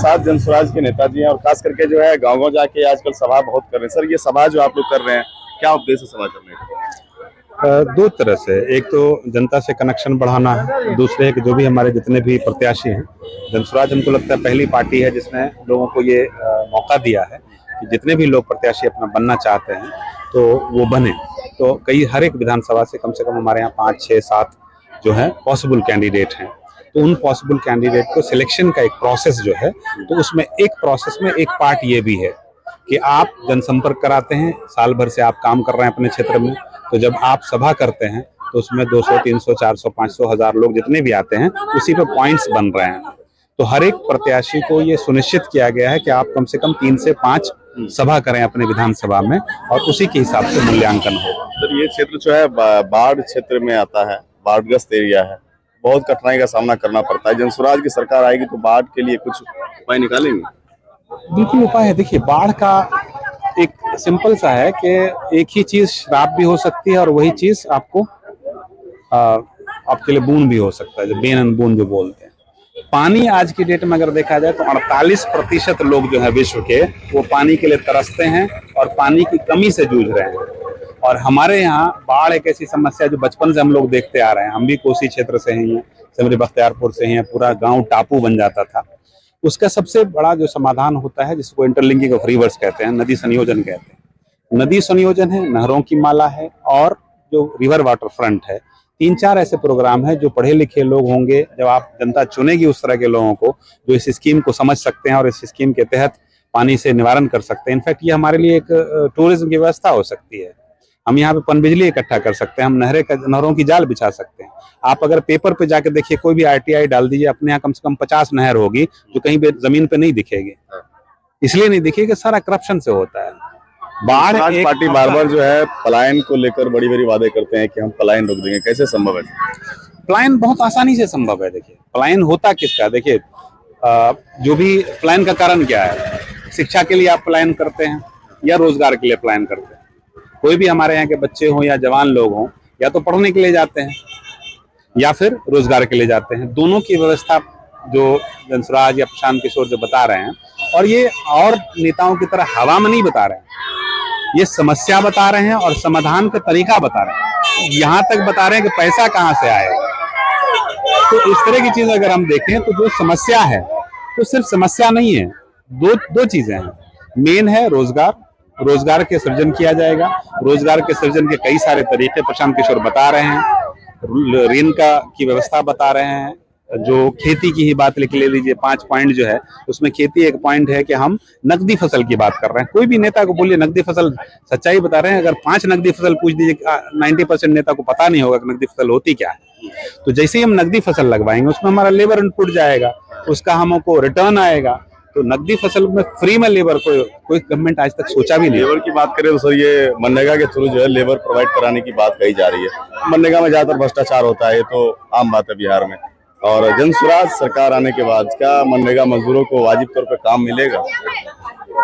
साथ जनसुराज के नेताजी हैं और खास करके जो है गांव-गांव जाके आजकल सभा बहुत कर रहे हैं। सर, ये सभा जो आप लोग कर रहे हैं, क्या उद्देश्य है सभा करने का? दो तरह से, एक तो जनता से कनेक्शन बढ़ाना है, दूसरे है कि जो भी हमारे जितने भी प्रत्याशी हैं, जनसुराज हमको लगता है पहली पार्टी है जिसने लोगों को ये मौका दिया है कि जितने भी लोग प्रत्याशी अपना बनना चाहते हैं तो वो बने। तो हर एक विधानसभा से कम हमारे यहाँ 5, 6, 7 जो है पॉसिबल कैंडिडेट हैं। तो उन पॉसिबल कैंडिडेट को सिलेक्शन का एक प्रोसेस जो है, तो उसमें एक प्रोसेस में एक पार्ट ये भी है कि आप जनसंपर्क कराते हैं, साल भर से आप काम कर रहे हैं अपने क्षेत्र में, तो जब आप सभा करते हैं तो उसमें 200, 300, 400, 500, 1000 लोग जितने भी आते हैं उसी पे पॉइंट्स बन रहे हैं। तो हर एक प्रत्याशी को ये सुनिश्चित किया गया है कि आप कम से कम 3 से 5 सभा करें अपने विधानसभा में और उसी के हिसाब से मूल्यांकन होगा। सर, ये क्षेत्र जो है बाढ़ क्षेत्र में आता है, बाढ़ग्रस्त एरिया है, बहुत कठिनाई का सामना करना पड़ता है। जनसुराज की सरकार आएगी तो बाढ़ के लिए कुछ उपाय निकालेंगे? बिल्कुल उपाय है। देखिए, बाढ़ का एक सिंपल सा है कि एक ही चीज श्राप भी हो सकती है और वही चीज आपको आपके लिए बून भी हो सकता है, जो बेन एंड बून जो बोलते हैं। पानी आज की डेट में अगर देखा जाए तो 48% लोग जो है विश्व के वो पानी के लिए तरसते हैं और पानी की कमी से जूझ रहे हैं। और हमारे यहाँ बाढ़ एक ऐसी समस्या जो बचपन से हम लोग देखते आ रहे हैं। हम भी कोसी क्षेत्र से हैं, सिमरी बख्तियारपुर से हैं, पूरा गांव टापू बन जाता था। उसका सबसे बड़ा जो समाधान होता है, जिसको इंटरलिंकिंग ऑफ रिवर्स कहते हैं, नदी संयोजन कहते हैं। नदी संयोजन है, नहरों की माला है और जो रिवर वाटर फ्रंट है। 3-4 ऐसे प्रोग्राम है जो पढ़े लिखे लोग होंगे, जब आप जनता चुनेगी उस तरह के लोगों को जो इस स्कीम को समझ सकते हैं और इस स्कीम के तहत पानी से निवारण कर सकते हैं। इनफैक्ट ये हमारे लिए एक टूरिज्म की व्यवस्था हो सकती है। हम यहाँ पे पनबिजली इकट्ठा कर सकते हैं, हम नहरों की जाल बिछा सकते हैं। आप अगर पेपर पे जाके देखिए, कोई भी RTI डाल दीजिए, अपने यहाँ कम से कम 50 नहर होगी जो कहीं भी जमीन पे नहीं दिखेगी। इसलिए नहीं दिखेगी, सारा करप्शन से होता है। बाढ़ एक पार्टी बार-बार जो है पलायन को लेकर बड़ी-बड़ी वादे करते हैं कि हम पलायन रोक देंगे, कैसे संभव है? पलायन बहुत आसानी से संभव है। देखिए, पलायन होता किसका, देखिए जो भी पलायन का कारण क्या है, शिक्षा के लिए आप पलायन करते हैं या रोजगार के लिए पलायन करते हैं। कोई भी हमारे यहाँ के बच्चे हों या जवान लोग हों, या तो पढ़ने के लिए जाते हैं या फिर रोजगार के लिए जाते हैं। दोनों की व्यवस्था जो जनसुराज या प्रशांत किशोर जो बता रहे हैं, और ये और नेताओं की तरह हवा में नहीं बता रहे हैं, ये समस्या बता रहे हैं और समाधान का तरीका बता रहे हैं। यहाँ तक बता रहे हैं कि पैसा कहाँ से आएगा। तो इस तरह की चीज अगर हम देखें तो जो समस्या है तो सिर्फ समस्या नहीं है, दो चीजें हैं। मेन है रोजगार के सृजन किया जाएगा। रोजगार के सृजन के कई सारे तरीके प्रशांत किशोर बता रहे हैं। ऋण की व्यवस्था बता रहे हैं। जो खेती की ही बात ले लीजिए, 5 पॉइंट जो है उसमें खेती एक पॉइंट है कि हम नकदी फसल की बात कर रहे हैं। कोई भी नेता को बोलिए नकदी फसल, सच्चाई बता रहे हैं, अगर 5 नकदी फसल पूछ दीजिए, 90% नेता को पता नहीं होगा कि नकदी फसल होती क्या है। तो जैसे ही हम नकदी फसल लगवाएंगे उसमें हमारा लेबर इनपुट जाएगा, उसका हमको रिटर्न आएगा। तो नकदी फसल में फ्री में लेबर कोई गवर्नमेंट आज तक सोचा भी नहीं। लेबर की बात करें तो सर, ये मनरेगा के थ्रू जो है लेबर प्रोवाइड कराने की बात कही जा रही है। मनरेगा में ज्यादातर भ्रष्टाचार होता है, ये तो आम बात है बिहार में। और जनसुराज सरकार आने के बाद क्या मनरेगा मजदूरों को वाजिब तौर पर काम मिलेगा?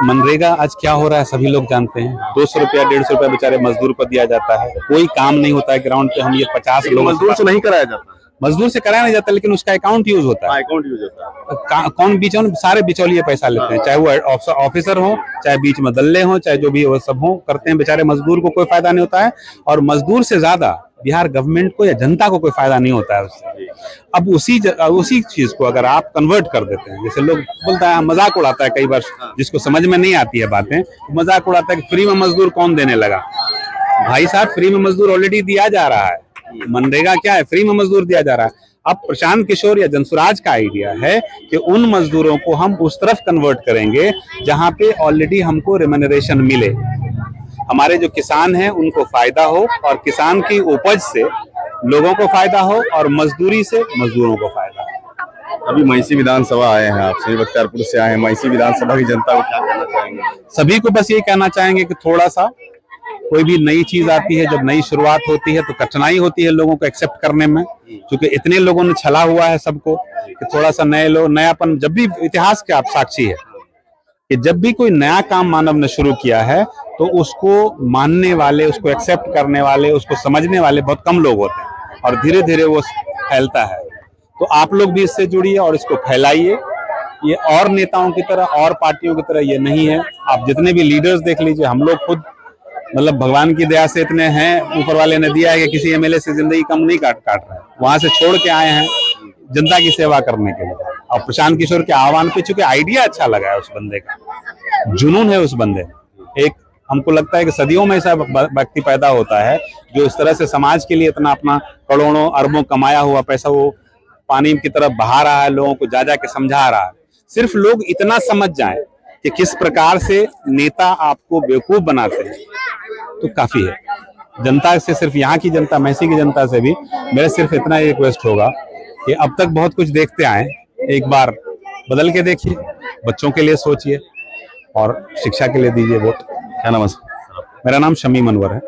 मनरेगा आज क्या हो रहा है सभी लोग जानते हैं। 200 रुपया 150 रुपया बेचारे मजदूर पर दिया जाता है, कोई काम नहीं होता है ग्राउंड पे। हम ये 50 लोग मजदूर से नहीं कराया जाता, मजदूर से कराया नहीं जाता, लेकिन उसका अकाउंट यूज होता है। अकाउंट यूज होता है। कौन सारे बिचौलिए पैसा लेते हैं, चाहे वो ऑफिसर हो, चाहे बीच में दल्ले हो, चाहे जो भी वो सब हो, करते हैं। बेचारे मजदूर को कोई फायदा नहीं होता है और मजदूर से ज्यादा बिहार गवर्नमेंट को या जनता को कोई फायदा नहीं होता है उससे। अब उसी चीज को अगर आप कन्वर्ट कर देते हैं, जैसे लोग बोलता है, मजाक उड़ाता है कई बार, जिसको समझ में नहीं आती है बातें, मजाक उड़ाता है कि फ्री में मजदूर कौन देने लगा। भाई साहब, फ्री में मजदूर ऑलरेडी दिया जा रहा है। मनरेगा क्या है, फ्री में मजदूर दिया जा रहा है। अब प्रशांत किशोर या जनसुराज का आइडिया है कि उन मजदूरों को हम उस तरफ कन्वर्ट करेंगे जहां पे ऑलरेडी हमको रेम्यूनरेशन मिले। हमारे जो किसान हैं उनको फायदा हो और किसान की उपज से लोगों को फायदा हो और मजदूरी से मजदूरों को फायदा हो। अभी महिषी विधानसभा आए हैं आप, सिमरी बख्तियारपुर से आए हैं। महिषी विधानसभा की जनता को क्या कहना चाहेंगे? सभी को बस ये कहना चाहेंगे कि थोड़ा सा, कोई भी नई चीज आती है, जब नई शुरुआत होती है तो कठिनाई होती है लोगों को एक्सेप्ट करने में, क्योंकि इतने लोगों ने छला हुआ है सबको कि थोड़ा सा नयापन। जब भी इतिहास के आप साक्षी है कि जब भी कोई नया काम मानव ने शुरू किया है तो उसको मानने वाले, उसको एक्सेप्ट करने वाले, उसको समझने वाले बहुत कम लोग होते हैं और धीरे धीरे वो फैलता है। तो आप लोग भी इससे जुड़िए और इसको फैलाइए। ये और नेताओं की तरह और पार्टियों की तरह ये नहीं है। आप जितने भी लीडर्स देख लीजिए, हम लोग खुद मतलब भगवान की दया से इतने हैं, ऊपर वाले ने दिया है कि किसी एमएलए से जिंदगी कम नहीं काट रहे हैं। वहां से छोड़ के आए हैं जनता की सेवा करने के लिए। और प्रशांत किशोर के आह्वान पे चूंकि आइडिया अच्छा लगा है, उस बंदे का जुनून है, उस बंदे एक, हमको लगता है कि सदियों में ऐसा व्यक्ति पैदा होता है जो इस तरह से समाज के लिए इतना अपना करोड़ों अरबों कमाया हुआ पैसा वो पानी की तरफ बहा रहा है, लोगों को जा जा के समझा रहा है। सिर्फ लोग इतना समझ जाएं कि किस प्रकार से नेता आपको बेवकूफ बनाते हैं तो काफी है। जनता से, सिर्फ यहाँ की जनता, मैसी की जनता से भी मेरा सिर्फ इतना ही रिक्वेस्ट होगा कि अब तक बहुत कुछ देखते आए, एक बार बदल के देखिए, बच्चों के लिए सोचिए और शिक्षा के लिए दीजिए वोट। क्या नाम है? मेरा नाम शमीम अनवर है।